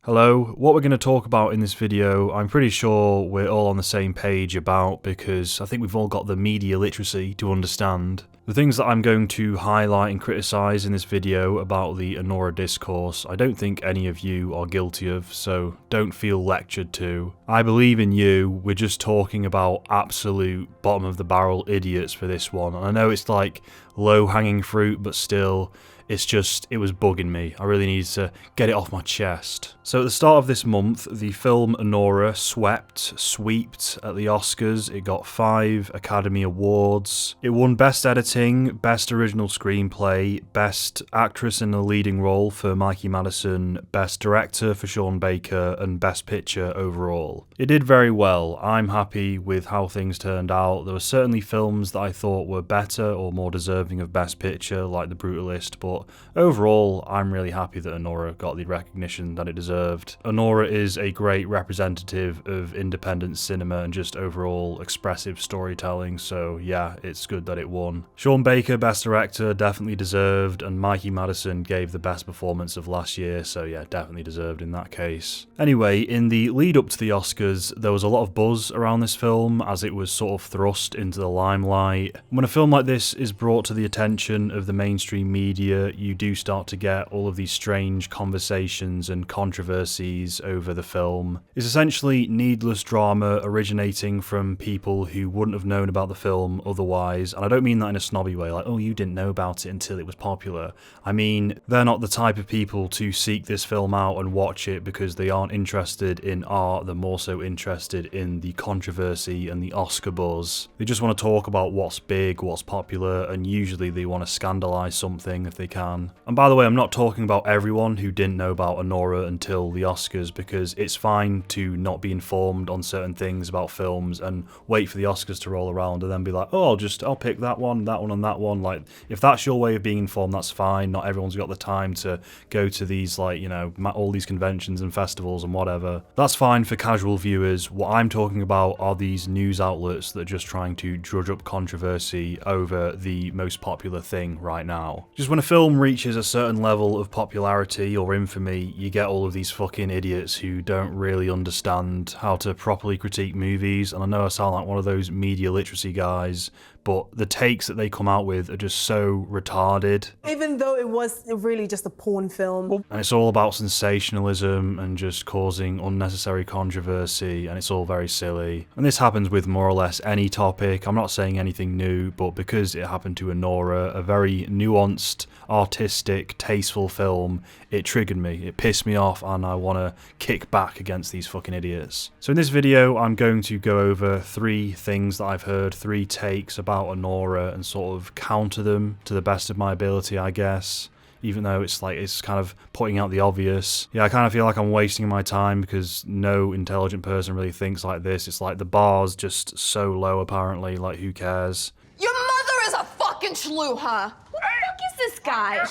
Hello, what we're going to talk about in this video, I'm pretty sure we're all on the same page about because I think we've all got the media literacy to understand. The things that I'm going to highlight and criticise in this video about the Anora discourse, I don't think any of you are guilty of, so don't feel lectured to. I believe in you, we're just talking about absolute bottom of the barrel idiots for this one, and I know it's like low hanging fruit, but still, it was bugging me. I really needed to get it off my chest. So at the start of this month, the film Anora sweeped at the Oscars. It got 5 Academy Awards. It won Best Editing, Best Original Screenplay, Best Actress in a Leading Role for Mikey Madison, Best Director for Sean Baker, and Best Picture overall. It did very well. I'm happy with how things turned out. There were certainly films that I thought were better or more deserving of Best Picture, like The Brutalist, but overall, I'm really happy that Anora got the recognition that it deserved. Anora is a great representative of independent cinema and just overall expressive storytelling, so yeah, it's good that it won. Sean Baker, Best Director, definitely deserved, and Mikey Madison gave the best performance of last year, so yeah, definitely deserved in that case. Anyway, in the lead up to the Oscars, there was a lot of buzz around this film as it was sort of thrust into the limelight. When a film like this is brought to the attention of the mainstream media, you do start to get all of these strange conversations and controversies over the film. It's essentially needless drama originating from people who wouldn't have known about the film otherwise, and I don't mean that in a snobby way, like, oh, you didn't know about it until it was popular. I mean, they're not the type of people to seek this film out and watch it because they aren't interested in art, they're more so interested in the controversy and the Oscar buzz. They just want to talk about what's big, what's popular, and usually they want to scandalise something if they can. And by the way, I'm not talking about everyone who didn't know about Anora until the Oscars, because it's fine to not be informed on certain things about films and wait for the Oscars to roll around and then be like, oh, I'll pick that one and that one. Like, if that's your way of being informed, that's fine. Not everyone's got the time to go to these, like, you know, all these conventions and festivals and whatever. That's fine for casual viewers. What I'm talking about are these news outlets that are just trying to drudge up controversy over the most popular thing right now. Just when a film reaches a certain level of popularity or infamy, you get all of these fucking idiots who don't really understand how to properly critique movies, and I know I sound like one of those media literacy guys, but the takes that they come out with are just so retarded. Even though it was really just a porn film. And it's all about sensationalism and just causing unnecessary controversy, and it's all very silly. And this happens with more or less any topic. I'm not saying anything new, but because it happened to Anora, a very nuanced, artistic, tasteful film, it triggered me, it pissed me off, and I want to kick back against these fucking idiots. So in this video, I'm going to go over 3 things that I've heard, 3 takes about Anora, and sort of counter them to the best of my ability, I guess. Even though it's kind of putting out the obvious. Yeah, I kind of feel like I'm wasting my time because no intelligent person really thinks like this. It's like the bar's just so low apparently, like who cares? Your mother is a fucking shluha! Who the fuck is this guy?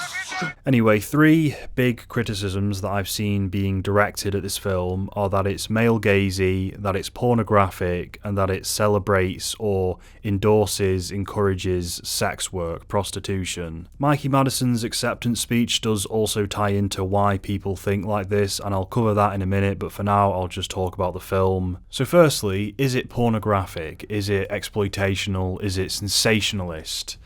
Anyway, 3 big criticisms that I've seen being directed at this film are that it's male-gazy, that it's pornographic, and that it celebrates or encourages sex work, prostitution. Mikey Madison's acceptance speech does also tie into why people think like this, and I'll cover that in a minute, but for now I'll just talk about the film. So firstly, is it pornographic? Is it exploitational? Is it sensationalist?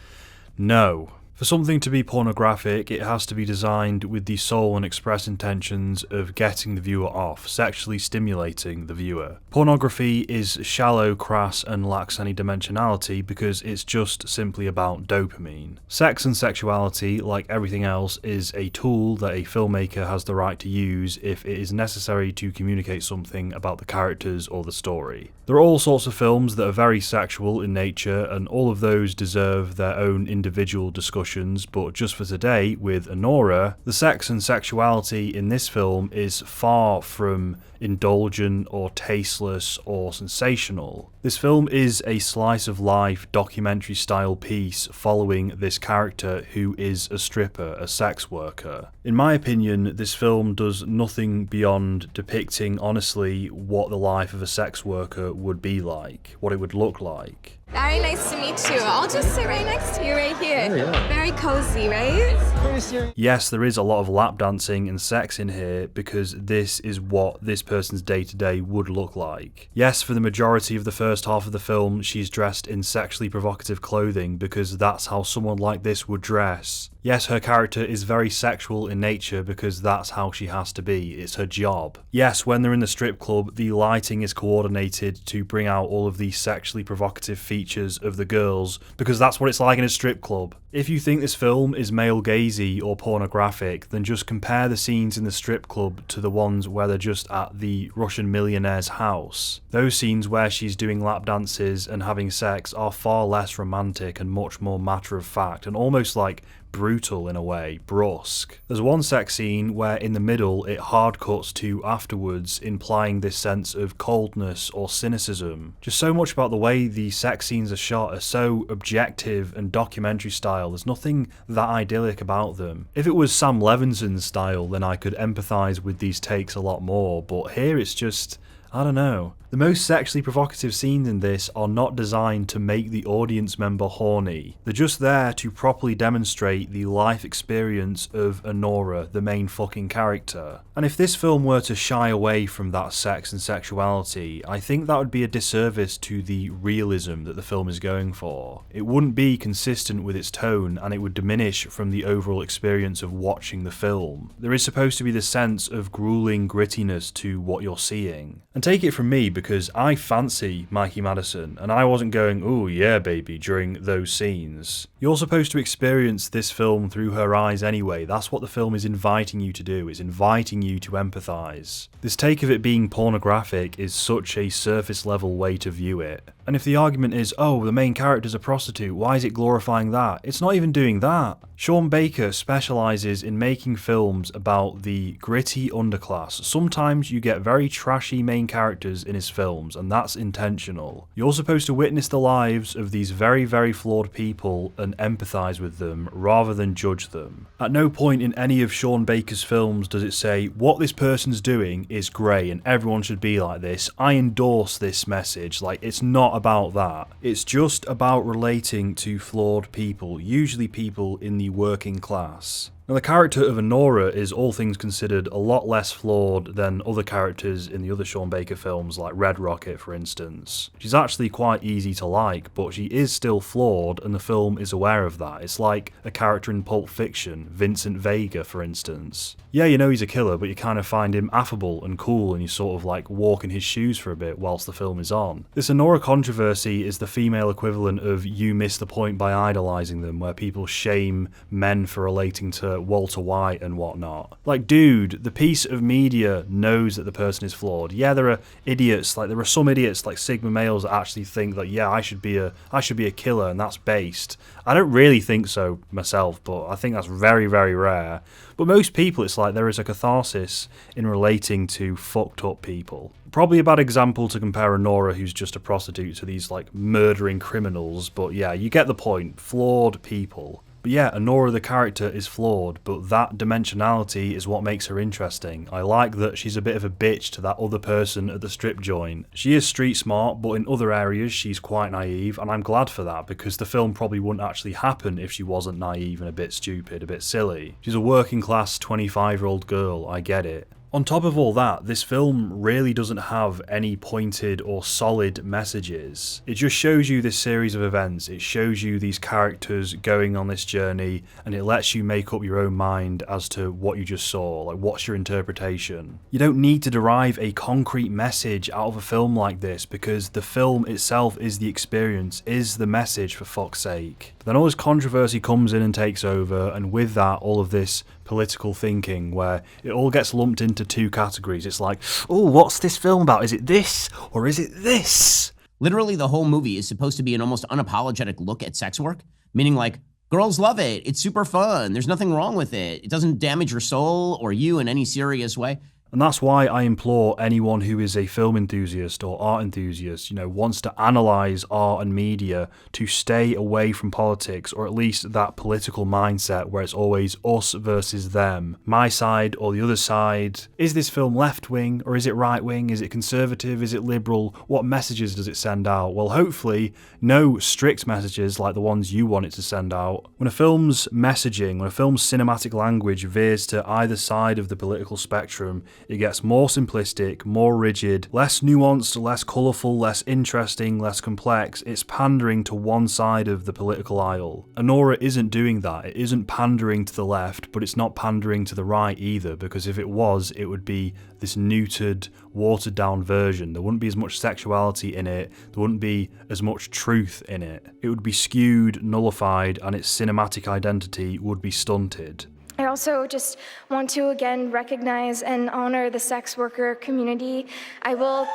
No. For something to be pornographic, it has to be designed with the sole and express intentions of getting the viewer off, sexually stimulating the viewer. Pornography is shallow, crass, and lacks any dimensionality because it's just simply about dopamine. Sex and sexuality, like everything else, is a tool that a filmmaker has the right to use if it is necessary to communicate something about the characters or the story. There are all sorts of films that are very sexual in nature, and all of those deserve their own individual discussion, but just for today, with Anora, the sex and sexuality in this film is far from indulgent or tasteless or sensational. This film is a slice of life documentary style piece following this character who is a stripper, a sex worker. In my opinion, this film does nothing beyond depicting honestly what the life of a sex worker would be like, what it would look like. Very nice to meet you. I'll just sit right next to you right here. Oh, yeah. Very cozy, right? Yes, there is a lot of lap dancing and sex in here because this is what this person's day-to-day would look like. Yes, for the majority of the first half of the film, she's dressed in sexually provocative clothing because that's how someone like this would dress. Yes, her character is very sexual in nature because that's how she has to be. It's her job. Yes, when they're in the strip club, the lighting is coordinated to bring out all of the sexually provocative features of the girls because that's what it's like in a strip club. If you think this film is male-gazy or pornographic, then just compare the scenes in the strip club to the ones where they're just at the Russian millionaire's house. Those scenes where she's doing lap dances and having sex are far less romantic and much more matter-of-fact and almost like brutal in a way, brusque. There's one sex scene where in the middle it hard cuts to afterwards, implying this sense of coldness or cynicism. Just so much about the way the sex scenes are shot are so objective and documentary style, there's nothing that idyllic about them. If it was Sam Levinson's style, then I could empathise with these takes a lot more, but here it's just, I don't know. The most sexually provocative scenes in this are not designed to make the audience member horny. They're just there to properly demonstrate the life experience of Anora, the main fucking character. And if this film were to shy away from that sex and sexuality, I think that would be a disservice to the realism that the film is going for. It wouldn't be consistent with its tone and it would diminish from the overall experience of watching the film. There is supposed to be this sense of grueling grittiness to what you're seeing. And take it from me, because I fancy Mikey Madison, and I wasn't going, "Ooh, yeah, baby," during those scenes. You're supposed to experience this film through her eyes anyway. That's what the film is inviting you to do. It's inviting you to empathise. This take of it being pornographic is such a surface level way to view it. And if the argument is, oh, the main character's a prostitute, why is it glorifying that? It's not even doing that. Sean Baker specialises in making films about the gritty underclass. Sometimes you get very trashy main characters in his films, and that's intentional. You're supposed to witness the lives of these very, very flawed people and empathise with them, rather than judge them. At no point in any of Sean Baker's films does it say, what this person's doing is grey and everyone should be like this. I endorse this message. Like, it's not about that. It's just about relating to flawed people, usually people in the working class. Now, the character of Anora is, all things considered, a lot less flawed than other characters in the other Sean Baker films, like Red Rocket, for instance. She's actually quite easy to like, but she is still flawed, and the film is aware of that. It's like a character in Pulp Fiction, Vincent Vega, for instance. Yeah, you know he's a killer, but you kind of find him affable and cool, and you sort of like walk in his shoes for a bit whilst the film is on. This Anora controversy is the female equivalent of You Miss the Point by Idolising Them, where people shame men for relating to Walter White and whatnot. Like, dude, the piece of media knows that the person is flawed. Yeah, there are idiots, like there are some idiots like Sigma males that actually think that, yeah, I should be a killer, and that's based. I don't really think so myself, but I think that's very, very rare. But most people, it's like there is a catharsis in relating to fucked up people. Probably a bad example to compare Anora, who's just a prostitute, to these like murdering criminals, but yeah, you get the point. Flawed people. But yeah, Anora the character is flawed, but that dimensionality is what makes her interesting. I like that she's a bit of a bitch to that other person at the strip joint. She is street smart, but in other areas she's quite naive, and I'm glad for that, because the film probably wouldn't actually happen if she wasn't naive and a bit stupid, a bit silly. She's a working class 25-year-old girl, I get it. On top of all that, this film really doesn't have any pointed or solid messages. It just shows you this series of events, it shows you these characters going on this journey, and it lets you make up your own mind as to what you just saw, like what's your interpretation. You don't need to derive a concrete message out of a film like this, because the film itself is the experience, is the message, for fuck's sake. But then all this controversy comes in and takes over, and with that, all of this political thinking, where it all gets lumped into two categories. It's like, oh, what's this film about? Is it this or is it this? Literally, the whole movie is supposed to be an almost unapologetic look at sex work, meaning like, girls love it, it's super fun, there's nothing wrong with it, it doesn't damage your soul or you in any serious way. And that's why I implore anyone who is a film enthusiast or art enthusiast, wants to analyse art and media, to stay away from politics, or at least that political mindset where it's always us versus them, my side or the other side. Is this film left-wing or is it right-wing? Is it conservative? Is it liberal? What messages does it send out? Well, hopefully no strict messages like the ones you want it to send out. When a film's messaging, when a film's cinematic language veers to either side of the political spectrum, it gets more simplistic, more rigid, less nuanced, less colourful, less interesting, less complex. It's pandering to one side of the political aisle. Anora isn't doing that. It isn't pandering to the left, but it's not pandering to the right either, because if it was, it would be this neutered, watered down version. There wouldn't be as much sexuality in it, there wouldn't be as much truth in it. It would be skewed, nullified, and its cinematic identity would be stunted. I also just want to again recognize and honor the sex worker community. I will...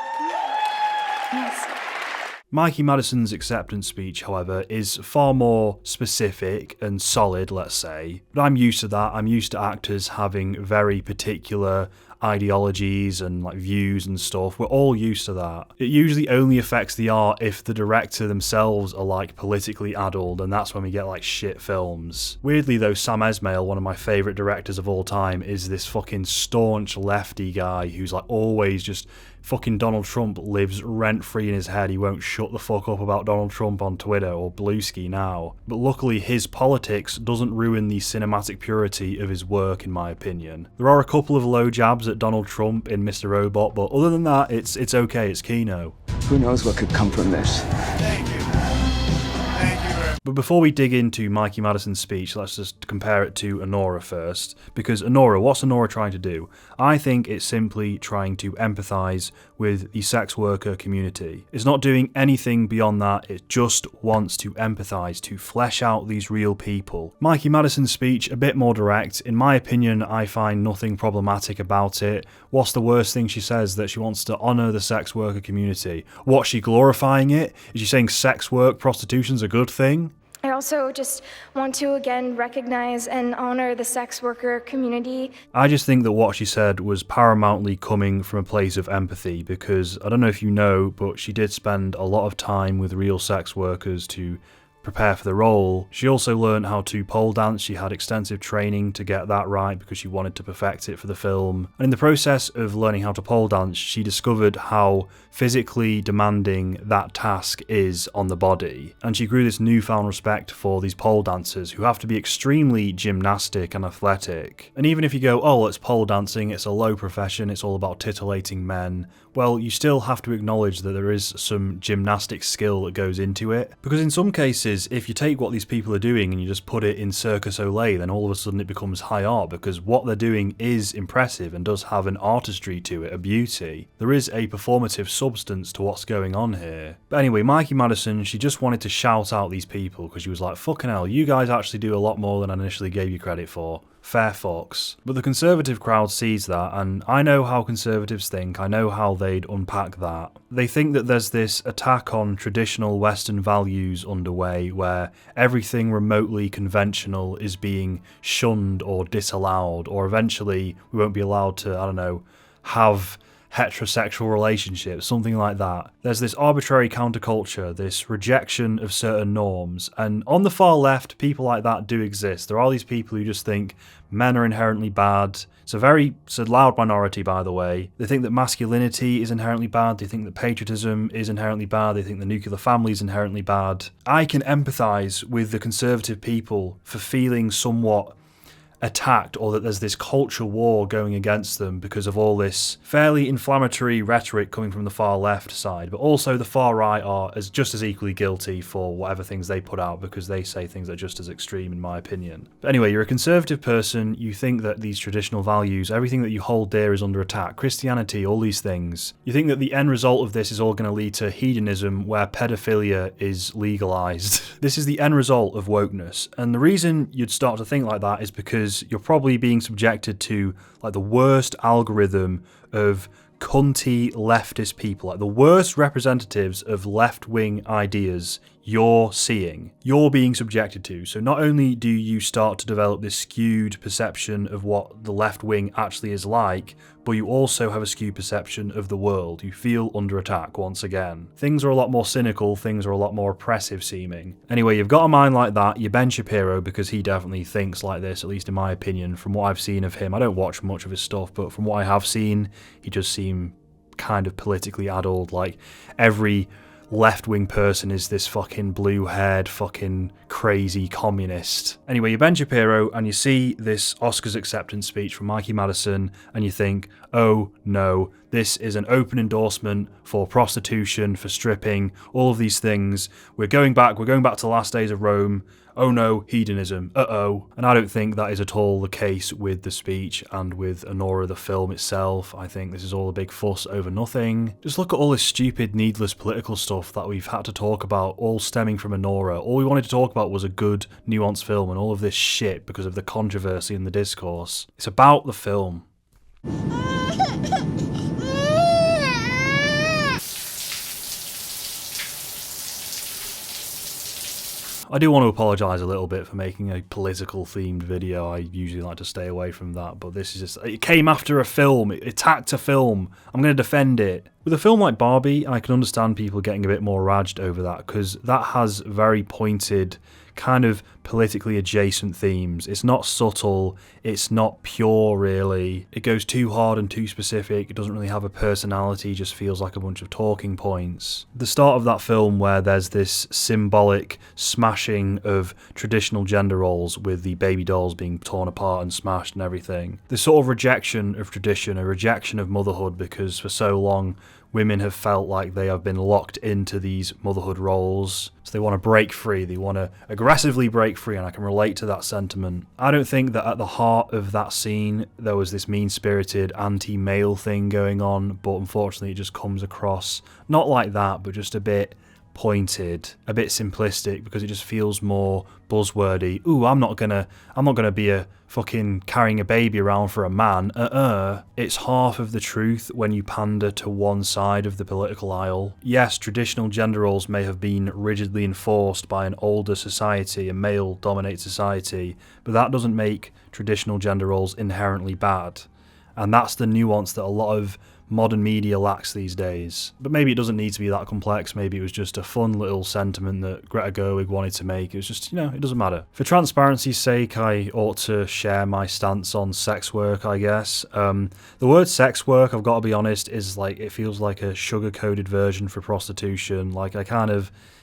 Yes. Mikey Madison's acceptance speech, however, is far more specific and solid, let's say. But I'm used to that. I'm used to actors having very particular ideologies and views and stuff. We're all used to that. It usually only affects the art if the director themselves are politically addled, and that's when we get shit films. Weirdly though, Sam Esmail, one of my favourite directors of all time, is this fucking staunch lefty guy who's always just fucking Donald Trump lives rent-free in his head. He won't shut the fuck up about Donald Trump on Twitter or Bluesky now. But luckily his politics doesn't ruin the cinematic purity of his work, in my opinion. There are a couple of low jabs at Donald Trump in Mr. Robot, but other than that, it's okay, it's Kino. Who knows what could come from this? But before we dig into Mikey Madison's speech, let's just compare it to Anora first. Because Anora, what's Anora trying to do? I think it's simply trying to empathise with the sex worker community. It's not doing anything beyond that, it just wants to empathise, to flesh out these real people. Mikey Madison's speech, a bit more direct. In my opinion, I find nothing problematic about it. What's the worst thing she says? That she wants to honour the sex worker community. What's she glorifying it? Is she saying sex work, prostitution's a good thing? I also just want to again recognize and honor the sex worker community. I just think that what she said was paramountly coming from a place of empathy, because I don't know if you know, but she did spend a lot of time with real sex workers to prepare for the role. She also learned how to pole dance. She had extensive training to get that right because she wanted to perfect it for the film. And in the process of learning how to pole dance, she discovered how physically demanding that task is on the body. And she grew this newfound respect for these pole dancers who have to be extremely gymnastic and athletic. And even if you go, oh, it's pole dancing, it's a low profession, it's all about titillating men, well, you still have to acknowledge that there is some gymnastic skill that goes into it. Because in some cases, if you take what these people are doing and you just put it in Circus Olay, then all of a sudden it becomes high art, because what they're doing is impressive and does have an artistry to it, a beauty. There is a performative substance to what's going on here. But anyway, Mikey Madison, she just wanted to shout out these people because she was like, fucking hell, you guys actually do a lot more than I initially gave you credit for. Fair fucks. But the conservative crowd sees that, and I know how conservatives think, I know how they'd unpack that. They think that there's this attack on traditional Western values underway where everything remotely conventional is being shunned or disallowed, or eventually we won't be allowed to, I don't know, have heterosexual relationships, something like that. There's this arbitrary counterculture, this rejection of certain norms, and on the far left, people like that do exist. There are these people who just think men are inherently bad. It's a loud minority, by the way. They think that masculinity is inherently bad, they think that patriotism is inherently bad, they think the nuclear family is inherently bad. I can empathise with the conservative people for feeling somewhat attacked, or that there's this culture war going against them because of all this fairly inflammatory rhetoric coming from the far left side, but also the far right are just as equally guilty for whatever things they put out, because they say things that are just as extreme, in my opinion. But anyway, you're a conservative person, you think that these traditional values, everything that you hold dear is under attack, Christianity, all these things. You think that the end result of this is all going to lead to hedonism where pedophilia is legalised. This is the end result of wokeness, and the reason you'd start to think like that is because you're probably being subjected to the worst algorithm of cunty leftist people, the worst representatives of left-wing ideas you're seeing, you're being subjected to. So not only do you start to develop this skewed perception of what the left wing actually is like, but you also have a skewed perception of the world. You feel under attack once again. Things are a lot more cynical, things are a lot more oppressive seeming. Anyway, you've got a mind like that, you're Ben Shapiro, because he definitely thinks like this, at least in my opinion, from what I've seen of him. I don't watch much of his stuff, but from what I have seen, he does seem kind of politically addled. Like, every left-wing person is this fucking blue-haired fucking crazy communist. Anyway, you're Ben Shapiro and you see this Oscars acceptance speech from Mikey Madison and you think, oh no, this is an open endorsement for prostitution, for stripping, all of these things. We're going back to the last days of Rome. Oh no, hedonism, uh-oh. And I don't think that is at all the case with the speech and with Anora, the film itself. I think this is all a big fuss over nothing. Just look at all this stupid, needless political stuff that we've had to talk about, all stemming from Anora. All we wanted to talk about was a good, nuanced film, and all of this shit because of the controversy and the discourse. It's about the film. I do want to apologise a little bit for making a political themed video. I usually like to stay away from that, but this is just, it came after a film, it attacked a film. I'm going to defend it. With a film like Barbie, I can understand people getting a bit more raged over that, because that has very pointed, kind of politically adjacent themes. It's not subtle, it's not pure really. It goes too hard and too specific, it doesn't really have a personality, just feels like a bunch of talking points. The start of that film where there's this symbolic smashing of traditional gender roles with the baby dolls being torn apart and smashed and everything. This sort of rejection of tradition, a rejection of motherhood, because for so long women have felt like they have been locked into these motherhood roles. So they want to break free, they want to aggressively break free, and I can relate to that sentiment. I don't think that at the heart of that scene there was this mean-spirited anti-male thing going on, but unfortunately it just comes across not like that, but just a bit pointed, a bit simplistic, because it just feels more buzzwordy. Ooh, I'm not gonna be a fucking carrying a baby around for a man. It's half of the truth when you pander to one side of the political aisle. Yes, traditional gender roles may have been rigidly enforced by an older society, a male-dominated society, but that doesn't make traditional gender roles inherently bad. And that's the nuance that a lot of modern media lacks these days. But maybe it doesn't need to be that complex. Maybe it was just a fun little sentiment that Greta Gerwig wanted to make. It was just, it doesn't matter. For transparency's sake, I ought to share my stance on sex work, I guess. The word sex work, I've got to be honest, is like, it feels like a sugar-coated version for prostitution. Like,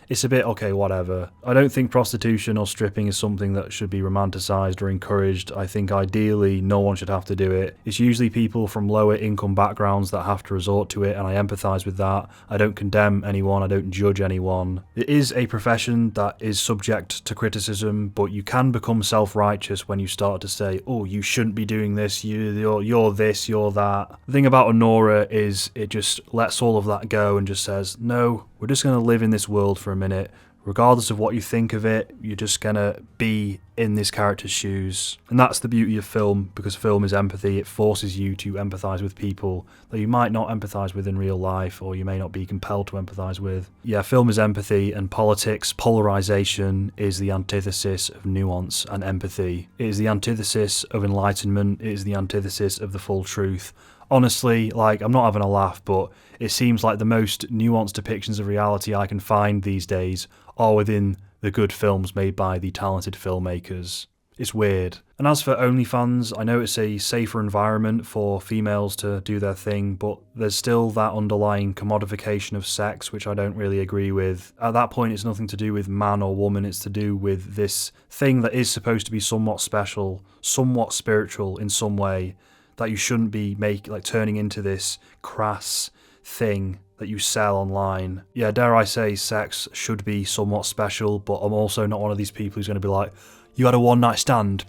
it's a bit, okay, whatever. I don't think prostitution or stripping is something that should be romanticised or encouraged. I think ideally no one should have to do it. It's usually people from lower income backgrounds that have to resort to it, and I empathise with that. I don't condemn anyone, I don't judge anyone. It is a profession that is subject to criticism, but you can become self-righteous when you start to say, oh, you shouldn't be doing this, you're this, you're that. The thing about Anora is it just lets all of that go and just says, no, we're just going to live in this world for a minute. Regardless of what you think of it, you're just going to be in this character's shoes. And that's the beauty of film, because film is empathy. It forces you to empathise with people that you might not empathise with in real life, or you may not be compelled to empathise with. Yeah, film is empathy, and politics, polarisation, is the antithesis of nuance and empathy. It is the antithesis of enlightenment. It is the antithesis of the full truth. Honestly, like, I'm not having a laugh, but it seems like the most nuanced depictions of reality I can find these days are within the good films made by the talented filmmakers. It's weird. And as for OnlyFans, I know it's a safer environment for females to do their thing, but there's still that underlying commodification of sex, which I don't really agree with. At that point, it's nothing to do with man or woman, it's to do with this thing that is supposed to be somewhat special, somewhat spiritual in some way, that you shouldn't be turning into this crass thing that you sell online. Yeah, dare I say, sex should be somewhat special, but I'm also not one of these people who's going to be like, you had a one-night stand,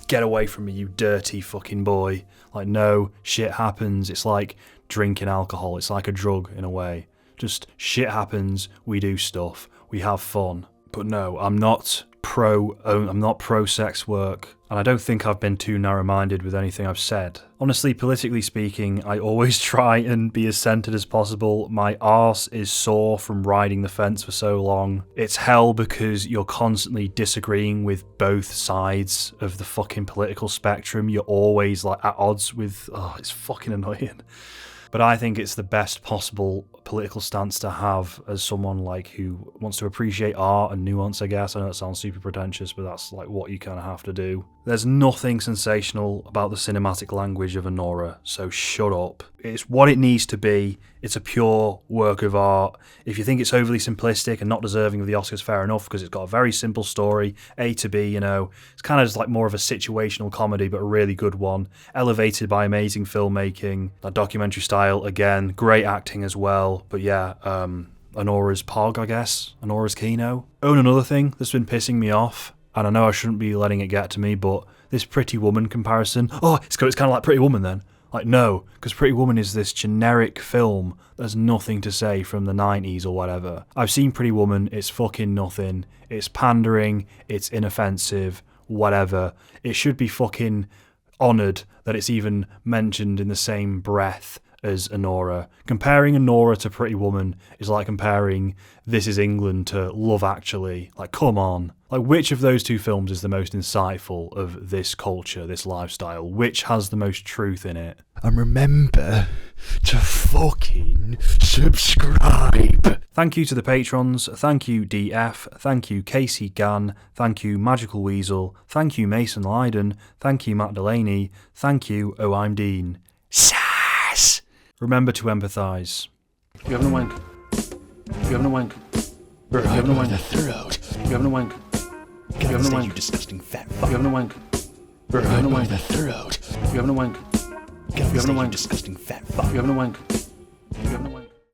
get away from me, you dirty fucking boy. Like, no, shit happens. It's like drinking alcohol. It's like a drug in a way. Just shit happens, we do stuff, we have fun. But no, I'm not pro sex work. and I don't think I've been too narrow-minded with anything I've said. Honestly, politically speaking, I always try and be as centred as possible. My arse is sore from riding the fence for so long. It's hell because you're constantly disagreeing with both sides of the fucking political spectrum. You're always like at odds with, it's fucking annoying. But I think it's the best possible political stance to have as someone like who wants to appreciate art and nuance, I guess. I know it sounds super pretentious, but that's like what you kind of have to do. There's nothing sensational about the cinematic language of Anora, so shut up. It's what it needs to be. It's a pure work of art. If you think it's overly simplistic and not deserving of the Oscars, fair enough, because it's got a very simple story, A to B, you know. It's kind of just like more of a situational comedy, but a really good one. Elevated by amazing filmmaking, that documentary style, again, great acting as well. But yeah, Anora's Pog, I guess. Anora's Kino. Oh, and another thing that's been pissing me off, and I know I shouldn't be letting it get to me, but this Pretty Woman comparison. Oh, it's kind of like Pretty Woman then. Like, no, because Pretty Woman is this generic film there's nothing to say from the 90s or whatever. I've seen Pretty Woman, it's fucking nothing. It's pandering, it's inoffensive, whatever. It should be fucking honoured that it's even mentioned in the same breath as Anora. Comparing Anora to Pretty Woman is like comparing This Is England to Love Actually. Like, come on. Like, which of those two films is the most insightful of this culture, this lifestyle? Which has the most truth in it? And remember to fucking subscribe. Thank you to the patrons. Thank you DF. Thank you Casey Gann. Thank you Magical Weasel. Thank you Mason Lydon. Thank you Matt Delaney. Thank you Oh I'm Dean. Sass! Remember to empathise. You having a wank? You having a wank? You having a wank? The throat. You having a wank? You having a wank? You disgusting fat fuck. You having a wank? You having a wank? The throat. You having a wank? You having a wank? disgusting fat fuck. You having a wank?